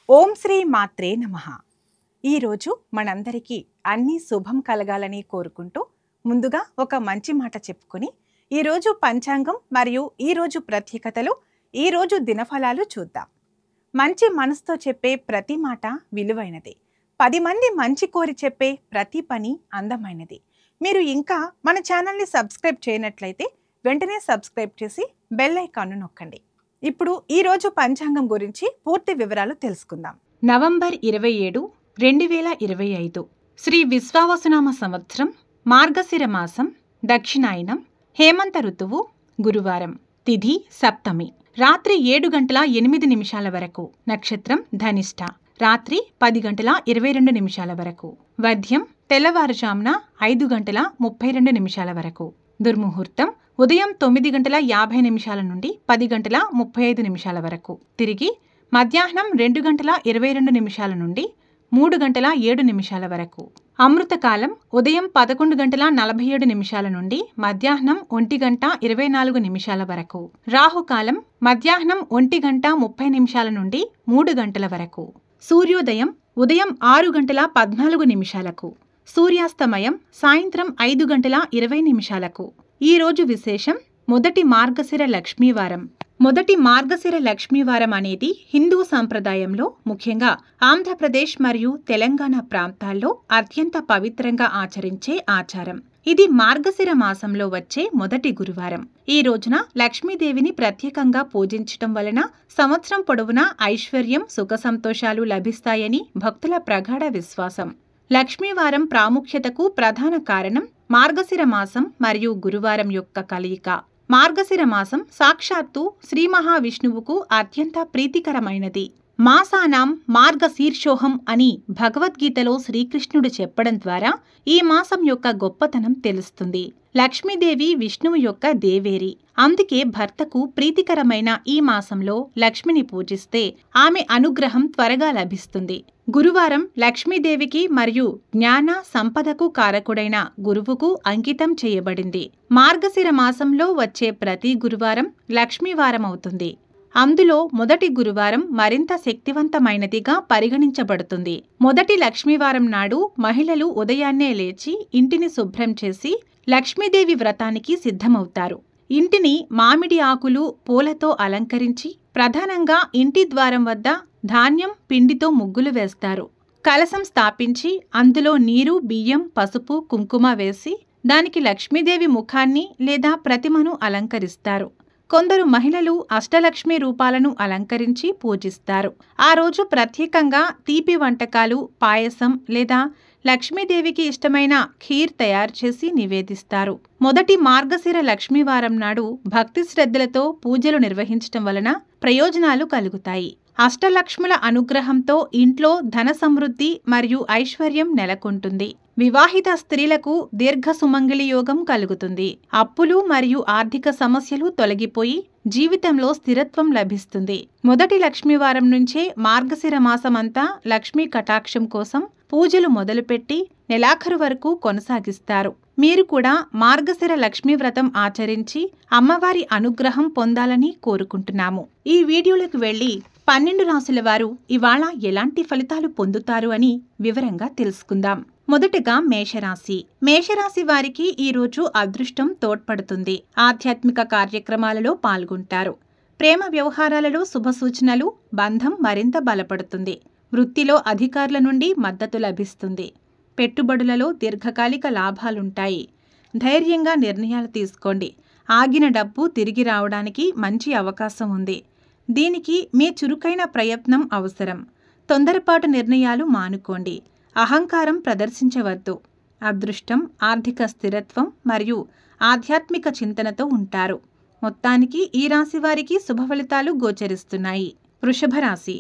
ఓం శ్రీ మాత్రే నమః. ఈరోజు మనందరికీ అన్ని శుభం కలగాలని కోరుకుంటూ ముందుగా ఒక మంచి మాట చెప్పుకొని ఈరోజు పంచాంగం మరియు ఈరోజు ప్రత్యేకతలు, ఈరోజు దినఫలాలు చూద్దాం. మంచి మనసుతో చెప్పే ప్రతి మాట విలువైనది. 10 మంది మంచి కోరి చెప్పే ప్రతి పని అందమైనది. మీరు ఇంకా మన ఛానల్ని సబ్స్క్రైబ్ చేయనట్లయితే వెంటనే సబ్స్క్రైబ్ చేసి బెల్ ఐకాన్ను నొక్కండి. ఇప్పుడు ఈరోజు పంచాంగం గురించి పూర్తి వివరాలు తెలుసుకుందాం. నవంబర్ 27, 2025 శ్రీ విశ్వావసునామ సంవత్సరం, మార్గశిర మాసం, దక్షిణాయనం, హేమంత ఋతువు, గురువారం, తిథి సప్తమి, రాత్రి 7:08 వరకు, నక్షత్రం ధనిష్ట, రాత్రి 10:22 వరకు, వద్యం తెల్లవారుజామున 5:32 వరకు, దుర్ముహూర్తం ఉదయం 9:50 నుండి 10:35 వరకు, తిరిగి మధ్యాహ్నం 2:22 నుండి 3:07 వరకు, అమృతకాలం ఉదయం 11:47 నుండి మధ్యాహ్నం 1:24 వరకు, రాహుకాలం మధ్యాహ్నం 1:30 నుండి 3 గంటల వరకు, సూర్యోదయం ఉదయం 6:14, సూర్యాస్తమయం సాయంత్రం 5:20. ఈ రోజు విశేషం మొదటి మార్గశిర లక్ష్మీవారం. మొదటి మార్గశిర లక్ష్మీవారం అనేది హిందూ సంప్రదాయంలో, ముఖ్యంగా ఆంధ్రప్రదేశ్ మరియు తెలంగాణ ప్రాంతాల్లో అత్యంత పవిత్రంగా ఆచరించే ఆచారం. ఇది మార్గశిర మాసంలో వచ్చే మొదటి గురువారం. ఈ రోజున లక్ష్మీదేవిని ప్రత్యేకంగా పూజించటం వలన సంవత్సరం పొడవునా ఐశ్వర్యం, సుఖ సంతోషాలు లభిస్తాయని భక్తుల ప్రగాఢ విశ్వాసం. లక్ష్మీవారం ప్రాముఖ్యతకు ప్రధాన కారణం మార్గశిర మాసం మరియు గురువారం యొక్క కలయిక. మార్గశిర మాసం సాక్షాత్తు శ్రీ మహావిష్ణువుకు అత్యంత ప్రీతికరమైనది. మాసానాం మార్గశీర్షోహం అని భగవద్గీతలో శ్రీకృష్ణుడు చెప్పడం ద్వారా ఈ మాసం యొక్క గొప్పతనం తెలుస్తుంది. లక్ష్మీదేవి విష్ణువు యొక్క దేవేరి. అందుకే భర్తకు ప్రీతికరమైన ఈ మాసంలో లక్ష్మిని పూజిస్తే ఆమె అనుగ్రహం త్వరగా లభిస్తుంది. గురువారం లక్ష్మీదేవికి మరియు జ్ఞాన సంపదకు కారకుడైన గురువుకు అంకితం చేయబడింది. మార్గశిర మాసంలో వచ్చే ప్రతి గురువారం లక్ష్మీవారం అవుతుంది. అందులో మొదటి గురువారం మరింత శక్తివంతమైనదిగా పరిగణించబడుతుంది. మొదటి లక్ష్మీవారం నాడు మహిళలు ఉదయాన్నే లేచి ఇంటిని శుభ్రం చేసి లక్ష్మీదేవి వ్రతానికి సిద్ధమవుతారు. ఇంటిని మామిడి ఆకులు, పూలతో అలంకరించి ప్రధానంగా ఇంటి ద్వారం వద్ద ధాన్యం, పిండితో ముగ్గులు వేస్తారు. కలశం స్థాపించి అందులో నీరు, బియ్యం, పసుపు, కుంకుమ వేసి దానికి లక్ష్మీదేవి ముఖాన్ని లేదా ప్రతిమను అలంకరిస్తారు. కొందరు మహిళలు అష్టలక్ష్మి రూపాలను అలంకరించి పూజిస్తారు. ఆ రోజు ప్రత్యేకంగా తీపి వంటకాలు, పాయసం లేదా లక్ష్మీదేవికి ఇష్టమైన ఖీర్ తయారు చేసి నివేదిస్తారు. మొదటి మార్గశిర లక్ష్మీవారం నాడు భక్తి శ్రద్ధలతో పూజలు నిర్వహించటం వలన ప్రయోజనాలు కలుగుతాయి. అష్టలక్ష్ముల అనుగ్రహంతో ఇంట్లో ధన సమృద్ధి మరియు ఐశ్వర్యం నెలకొంటుంది. వివాహిత స్త్రీలకు దీర్ఘ సుమంగళి యోగం కలుగుతుంది. అప్పులు మరియు ఆర్థిక సమస్యలు తొలగిపోయి జీవితంలో స్థిరత్వం లభిస్తుంది. మొదటి లక్ష్మీవారం నుంచే మార్గశిర మాసమంతా లక్ష్మీ కటాక్షం కోసం పూజలు మొదలుపెట్టి నెలాఖరు వరకు కొనసాగిస్తారు. మీరు కూడా మార్గశిర లక్ష్మీ వ్రతం ఆచరించి అమ్మవారి అనుగ్రహం పొందాలని కోరుకుంటున్నాము. ఈ వీడియోలకు వెళ్లి 12 రాశుల వారు ఇవాళ ఎలాంటి ఫలితాలు పొందుతారు అని వివరంగా తెలుసుకుందాం. మొదటగా మేషరాశి. మేషరాశి వారికి ఈ రోజు అదృష్టం తోడ్పడుతుంది. ఆధ్యాత్మిక కార్యక్రమాలలో పాల్గొంటారు. ప్రేమ వ్యవహారాలలో శుభ సూచనలు. బంధం మరింత బలపడుతుంది. వృత్తిలో అధికారుల నుండి మద్దతు లభిస్తుంది. పెట్టుబడులలో దీర్ఘకాలిక లాభాలుంటాయి. ధైర్యంగా నిర్ణయాలు తీసుకోండి. ఆగిన డబ్బు తిరిగి రావడానికి మంచి అవకాశం ఉంది. దీనికి మీ చురుకైన ప్రయత్నం అవసరం. తొందరపాటు నిర్ణయాలు మానుకోండి. అహంకారం ప్రదర్శించవద్దు. అదృష్టం, ఆర్థిక స్థిరత్వం మరియు ఆధ్యాత్మిక చింతనతో ఉంటారు. మొత్తానికి ఈ రాశి వారికి శుభ ఫలితాలు గోచరిస్తున్నాయి. వృషభ రాశి.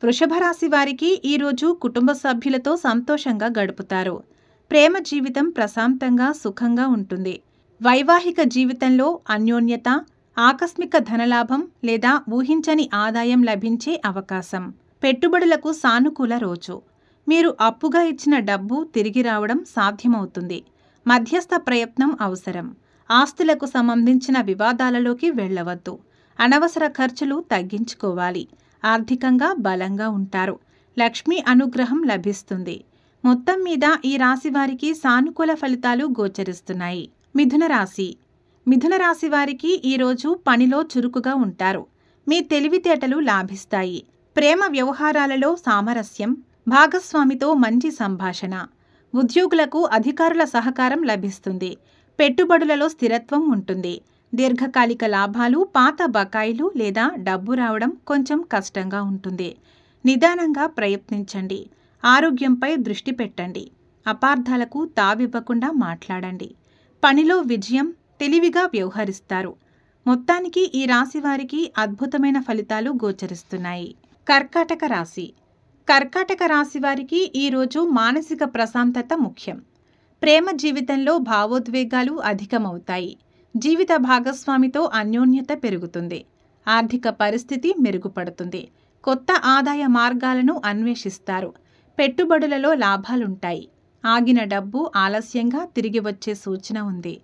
వృషభ రాశి వారికి ఈరోజు కుటుంబ సభ్యులతో సంతోషంగా గడుపుతారు. ప్రేమ జీవితం ప్రశాంతంగా, సుఖంగా ఉంటుంది. వైవాహిక జీవితంలో అన్యోన్యత, ఆకస్మిక ధనలాభం లేదా ఊహించని ఆదాయం లభించే అవకాశం. పెట్టుబడులకు సానుకూల రోజు. మీరు అప్పుగా ఇచ్చిన డబ్బు తిరిగి రావడం సాధ్యమవుతుంది. మధ్యస్థ ప్రయత్నం అవసరం. ఆస్తులకు సంబంధించిన వివాదాలలోకి వెళ్లవద్దు. అనవసర ఖర్చులు తగ్గించుకోవాలి. ఆర్థికంగా బలంగా ఉంటారు. లక్ష్మీ అనుగ్రహం లభిస్తుంది. మొత్తం మీద ఈ రాశి వారికి సానుకూల ఫలితాలు గోచరిస్తున్నాయి. మిథున రాశి. మిథున రాశి వారికి ఈరోజు పనిలో చురుకుగా ఉంటారు. మీ తెలివితేటలు లాభిస్తాయి. ప్రేమ వ్యవహారాలలో సామరస్యం, భాగస్వామితో మంచి సంభాషణ. ఉద్యోగులకు అధికారుల సహకారం లభిస్తుంది. పెట్టుబడులలో స్థిరత్వం ఉంటుంది. దీర్ఘకాలిక లాభాలు, పాత బకాయిలు లేదా డబ్బు రావడం కొంచెం కష్టంగా ఉంటుంది. నిదానంగా ప్రయత్నించండి. ఆరోగ్యంపై దృష్టి పెట్టండి. అపార్థాలకు తావివ్వకుండా మాట్లాడండి. పనిలో విజయం, తెలివిగా వ్యవహరిస్తారు. మొత్తానికి ఈ రాశి వారికి అద్భుతమైన ఫలితాలు గోచరిస్తున్నాయి. కర్కాటక రాశి. కర్కాటక రాశి వారికి ఈరోజు మానసిక ప్రశాంతత ముఖ్యం. ప్రేమ జీవితంలో భావోద్వేగాలు అధికమవుతాయి. జీవిత భాగస్వామితో అన్యోన్యత పెరుగుతుంది. ఆర్థిక పరిస్థితి మెరుగుపడుతుంది. కొత్త ఆదాయ మార్గాలను అన్వేషిస్తారు. పెట్టుబడులలో లాభాలుంటాయి. ఆగిన డబ్బు ఆలస్యంగా తిరిగి వచ్చే సూచన ఉంది.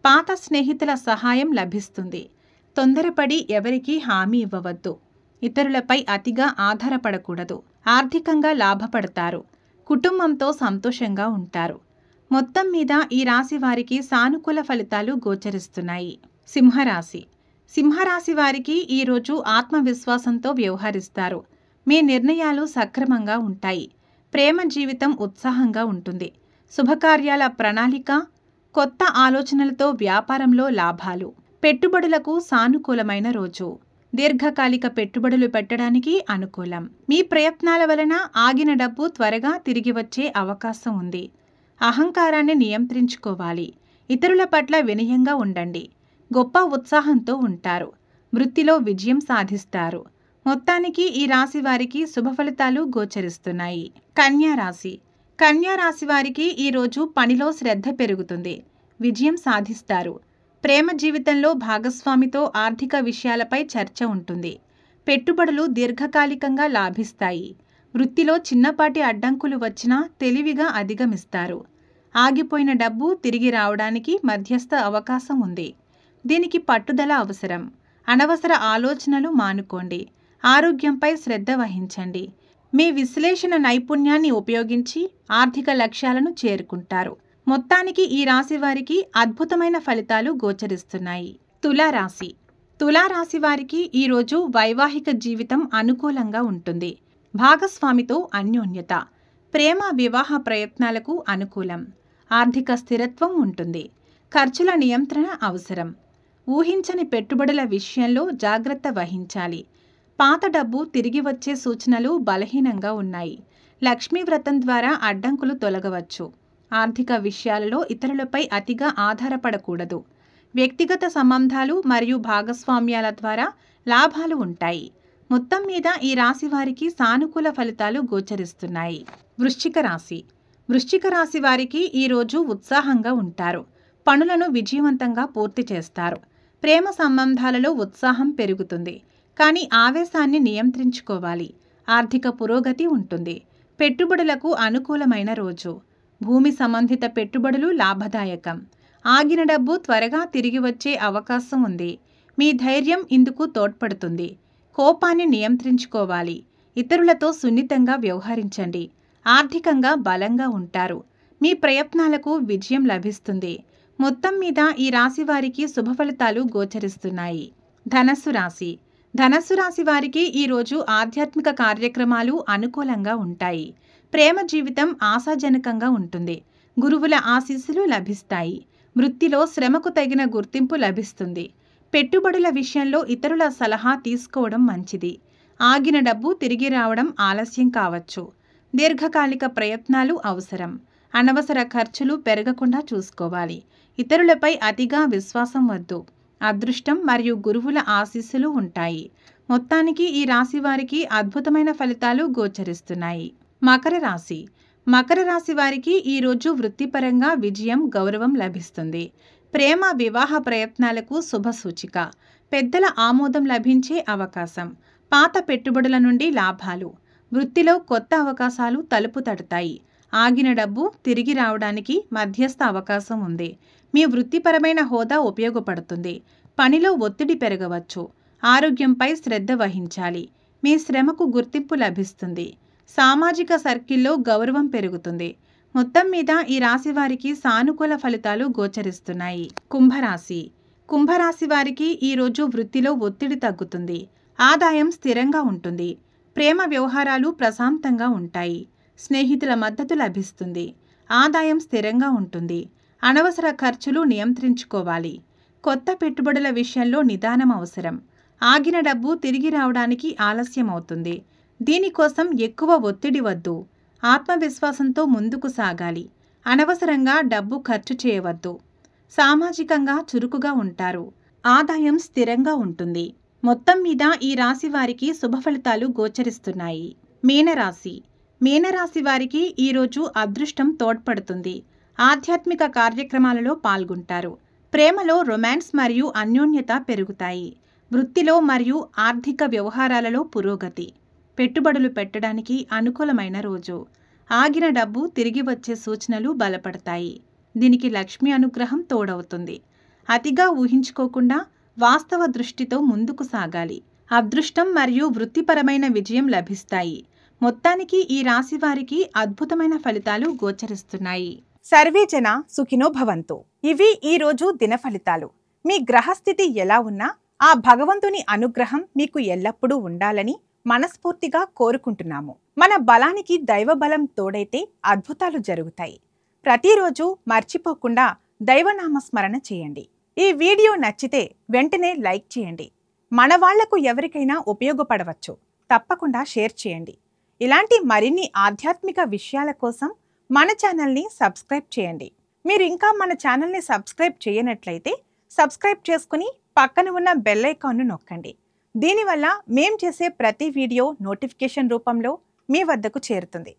పాత స్నేహితుల సహాయం లభిస్తుంది. తొందరపడి ఎవరికీ హామీ ఇవ్వవద్దు. ఇతరులపై అతిగా ఆధారపడకూడదు. ఆర్థికంగా లాభపడతారు. కుటుంబంతో సంతోషంగా ఉంటారు. మొత్తం మీద ఈ రాశి వారికి సానుకూల ఫలితాలు గోచరిస్తున్నాయి. సింహరాశి. సింహరాశి వారికి ఈరోజు ఆత్మవిశ్వాసంతో వ్యవహరిస్తారు. మీ నిర్ణయాలు సక్రమంగా ఉంటాయి. ప్రేమ జీవితం ఉత్సాహంగా ఉంటుంది. శుభకార్యాల ప్రణాళిక, కొత్త ఆలోచనలతో వ్యాపారంలో లాభాలు. పెట్టుబడులకు సానుకూలమైన రోజు. దీర్ఘకాలిక పెట్టుబడులు పెట్టడానికి అనుకూలం. మీ ప్రయత్నాల వలన ఆగిన డబ్బు త్వరగా తిరిగి వచ్చే అవకాశం ఉంది. అహంకారాన్ని నియంత్రించుకోవాలి. ఇతరుల పట్ల వినయంగా ఉండండి. గొప్ప ఉత్సాహంతో ఉంటారు. వృత్తిలో విజయం సాధిస్తారు. మొత్తానికి ఈ రాశి వారికి శుభ ఫలితాలు గోచరిస్తున్నాయి. కన్యా రాశి. కన్యా రాశి వారికి ఈరోజు పనిలో శ్రద్ధ పెరుగుతుంది. విజయం సాధిస్తారు. ప్రేమ జీవితంలో భాగస్వామితో ఆర్థిక విషయాలపై చర్చ ఉంటుంది. పెట్టుబడులు దీర్ఘకాలికంగా లాభిస్తాయి. వృత్తిలో చిన్నపాటి అడ్డంకులు వచ్చినా తెలివిగా అధిగమిస్తారు. ఆగిపోయిన డబ్బు తిరిగి రావడానికి మధ్యస్థ అవకాశం ఉంది. దీనికి పట్టుదల అవసరం. అనవసర ఆలోచనలు మానుకోండి. ఆరోగ్యంపై శ్రద్ధ వహించండి. మీ విశ్లేషణ నైపుణ్యాన్ని ఉపయోగించి ఆర్థిక లక్ష్యాలను చేరుకుంటారు. మొత్తానికి ఈ రాశి వారికి అద్భుతమైన ఫలితాలు గోచరిస్తున్నాయి. తులారాశి. తులారాశి వారికి ఈరోజు వైవాహిక జీవితం అనుకూలంగా ఉంటుంది. భాగస్వామితో అన్యోన్యత. ప్రేమ వివాహ ప్రయత్నాలకు అనుకూలం. ఆర్థిక స్థిరత్వం ఉంటుంది. ఖర్చుల నియంత్రణ అవసరం. ఊహించని పెట్టుబడుల విషయంలో జాగ్రత్త వహించాలి. పాత డబ్బు తిరిగి వచ్చే సూచనలు బలహీనంగా ఉన్నాయి. లక్ష్మీ వ్రతం ద్వారా అడ్డంకులు తొలగవచ్చు. ఆర్థిక విషయాలలో ఇతరులపై అతిగా ఆధారపడకూడదు. వ్యక్తిగత సంబంధాలు మరియు భాగస్వామ్యాల ద్వారా లాభాలు ఉంటాయి. మొత్తం మీద ఈ రాశి వారికి సానుకూల ఫలితాలు గోచరిస్తున్నాయి. వృశ్చిక రాశి. వృశ్చిక రాశి వారికి ఈరోజు ఉత్సాహంగా ఉంటారు. పనులను విజయవంతంగా పూర్తి చేస్తారు. ప్రేమ సంబంధాలలో ఉత్సాహం పెరుగుతుంది. కానీ ఆవేశాన్ని నియంత్రించుకోవాలి. ఆర్థిక పురోగతి ఉంటుంది. పెట్టుబడులకు అనుకూలమైన రోజు. భూమి సంబంధిత పెట్టుబడులు లాభదాయకం. ఆగిన డబ్బు త్వరగా తిరిగి వచ్చే అవకాశం ఉంది. మీ ధైర్యం ఇందుకు తోడ్పడుతుంది. కోపాన్ని నియంత్రించుకోవాలి. ఇతరులతో సున్నితంగా వ్యవహరించండి. ఆర్థికంగా బలంగా ఉంటారు. మీ ప్రయత్నాలకు విజయం లభిస్తుంది. మొత్తం మీద ఈ రాశి వారికి శుభ ఫలితాలు గోచరిస్తున్నాయి. ధనస్సు రాశి. ధనస్సు రాశి వారికి ఈరోజు ఆధ్యాత్మిక కార్యక్రమాలు అనుకూలంగా ఉంటాయి. ప్రేమ జీవితం ఆశాజనకంగా ఉంటుంది. గురువుల ఆశీస్సులు లభిస్తాయి. వృత్తిలో శ్రమకు తగిన గుర్తింపు లభిస్తుంది. పెట్టుబడుల విషయంలో ఇతరుల సలహా తీసుకోవడం మంచిది. ఆగిన డబ్బు తిరిగి రావడం ఆలస్యం కావచ్చు. దీర్ఘకాలిక ప్రయత్నాలు అవసరం. అనవసర ఖర్చులు పెరగకుండా చూసుకోవాలి. ఇతరులపై అతిగా విశ్వాసం వద్దు. అదృష్టం మరియు గురువుల ఆశీస్సులు ఉంటాయి. మొత్తానికి ఈ రాశి వారికి అద్భుతమైన ఫలితాలు గోచరిస్తున్నాయి. మకర రాశి. మకర రాశి వారికి ఈరోజు వృత్తిపరంగా విజయం, గౌరవం లభిస్తుంది. ప్రేమ వివాహ ప్రయత్నాలకు శుభ సూచిక. పెద్దల ఆమోదం లభించే అవకాశం. పాత పెట్టుబడుల నుండి లాభాలు. వృత్తిలో కొత్త అవకాశాలు తలుపు తడతాయి. ఆగిన డబ్బు తిరిగి రావడానికి మధ్యస్థ అవకాశం ఉంది. మీ వృత్తిపరమైన హోదా ఉపయోగపడుతుంది. పనిలో ఒత్తిడి పెరగవచ్చు. ఆరోగ్యంపై శ్రద్ధ వహించాలి. మీ శ్రమకు గుర్తింపు లభిస్తుంది. సామాజిక సర్కిల్లో గౌరవం పెరుగుతుంది. మొత్తం మీద ఈ రాశి వారికి సానుకూల ఫలితాలు గోచరిస్తున్నాయి. కుంభరాశి. కుంభరాశి వారికి ఈరోజు వృత్తిలో ఒత్తిడి తగ్గుతుంది. ఆదాయం స్థిరంగా ఉంటుంది. ప్రేమ వ్యవహారాలు ప్రశాంతంగా ఉంటాయి. స్నేహితుల మద్దతు లభిస్తుంది. ఆదాయం స్థిరంగా ఉంటుంది. అనవసర ఖర్చులు నియంత్రించుకోవాలి. కొత్త పెట్టుబడుల విషయంలో నిదానం అవసరం. ఆగిన డబ్బు తిరిగి రావడానికి ఆలస్యం అవుతుంది. దీనికోసం ఎక్కువ ఒత్తిడి వద్దు. ఆత్మవిశ్వాసంతో ముందుకు సాగాలి. అనవసరంగా డబ్బు ఖర్చు చేయవద్దు. సామాజికంగా చురుకుగా ఉంటారు. ఆదాయం స్థిరంగా ఉంటుంది. మొత్తం మీద ఈ రాశి వారికి శుభ ఫలితాలు గోచరిస్తున్నాయి. మీనరాశి. మీనరాశి వారికి ఈరోజు అదృష్టం తోడ్పడుతుంది. ఆధ్యాత్మిక కార్యక్రమాలలో పాల్గొంటారు. ప్రేమలో రొమాన్స్ మరియు అన్యోన్యత పెరుగుతాయి. వృత్తిలో మరియు ఆర్థిక వ్యవహారాలలో పురోగతి. పెట్టుబడులు పెట్టడానికి అనుకూలమైన రోజు. ఆగిన డబ్బు తిరిగి వచ్చే సూచనలు బలపడతాయి. దీనికి లక్ష్మి అనుగ్రహం తోడవుతుంది. అతిగా ఊహించుకోకుండా వాస్తవ దృష్టితో ముందుకు సాగాలి. అదృష్టం మరియు వృత్తిపరమైన విజయం లభిస్తాయి. మొత్తానికి ఈ రాశి వారికి అద్భుతమైన ఫలితాలు గోచరిస్తున్నాయి. సర్వేజన సుఖినో భవంతు. ఇవి ఈ రోజు దిన ఫలితాలు. మీ గ్రహస్థితి ఎలా ఉన్నా ఆ భగవంతుని అనుగ్రహం మీకు ఎల్లప్పుడూ ఉండాలని మనస్ఫూర్తిగా కోరుకుంటున్నాము. మన బలానికి దైవ బలం తోడైతే అద్భుతాలు జరుగుతాయి. ప్రతిరోజు మర్చిపోకుండా దైవనామస్మరణ చేయండి. ఈ వీడియో నచ్చితే వెంటనే లైక్ చేయండి. మన వాళ్లకు ఎవరికైనా ఉపయోగపడవచ్చు. తప్పకుండా షేర్ చేయండి. ఇలాంటి మరిన్ని ఆధ్యాత్మిక విషయాల కోసం మన ఛానల్ని సబ్స్క్రైబ్ చేయండి. మీరు ఇంకా మన ఛానల్ని సబ్స్క్రైబ్ చేయనట్లయితే సబ్స్క్రైబ్ చేసుకుని పక్కన ఉన్న బెల్ ఐకాన్ను నొక్కండి. దీనివల్ల మేం చేసే ప్రతి వీడియో నోటిఫికేషన్ రూపంలో మీ వద్దకు చేరుతుంది.